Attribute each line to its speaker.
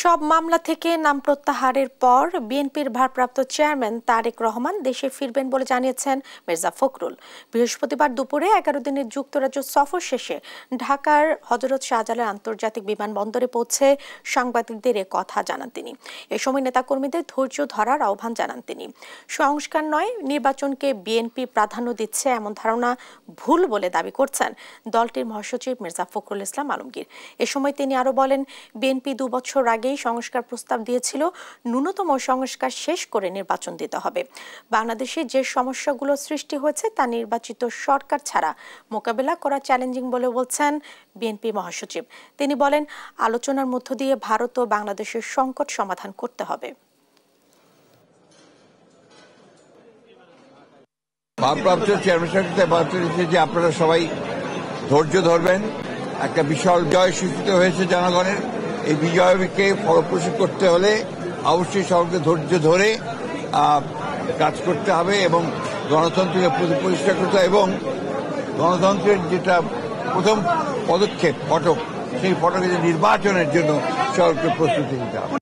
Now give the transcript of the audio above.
Speaker 1: সব মামলা থেকে নাম প্রত্যাহারের পর বিএনপির ভারপ্রাপ্ত চেয়ারম্যান তারেক রহমান দেশে ফিরবেন বলে জানিয়েছেন মির্জা ফখরুল। বৃহস্পতিবার দুপুরে 11 দিনের যুক্তরাজ্য সফর শেষে ঢাকার হযরত শাহজালাল আন্তর্জাতিক বিমানবন্দরে পৌঁছে সাংবাদিকদের এ কথা জানান তিনি। এ সময় নেতাকর্মীদের ধৈর্য ধরার আহ্বান জানান তিনি। সংস্কার নয়, নির্বাচনকে বিএনপি প্রাধান্য দিচ্ছে এমন ধারণা ভুল বলে দাবি করছেন দলটির মহাসচিব মির্জা ফখরুল ইসলাম আলমগীর। এ সময় তিনি আরো বলেন, বিএনপি 2 বছর আগেই সংস্কার প্রস্তাব দিয়েছিল, ন্যূনতম সংস্কার শেষ করে নির্বাচন দিতে হবে। বাংলাদেশে যে সমস্যাগুলো সৃষ্টি হয়েছে তা নির্বাচিত সরকার ছাড়া মোকাবেলা করা চ্যালেঞ্জিং বলে বলছেন বিএনপি মহাসচিব। তিনি বলেন, আলোচনার মধ্য দিয়ে ভারত ও বাংলাদেশের সংকট সমাধান করতে হবে।
Speaker 2: ভারপ্রাপ্ত চেয়ারম্যান যে আপনারা সবাই ধৈর্য ধরবেন। একটা বিশাল জয় সূচিত হয়েছে জনগণের। এই বিজয়কে ফলপ্রসূ করতে হলে অবশ্যই সবাইকে ধৈর্য ধরে কাজ করতে হবে এবং গণতন্ত্রকে প্রতিষ্ঠা করতে হবে এবং গণতন্ত্রের যেটা প্রথম পদক্ষেপ ফটক, সেই ফটকে নির্বাচনের জন্য সবাইকে প্রস্তুতি নিতে হবে।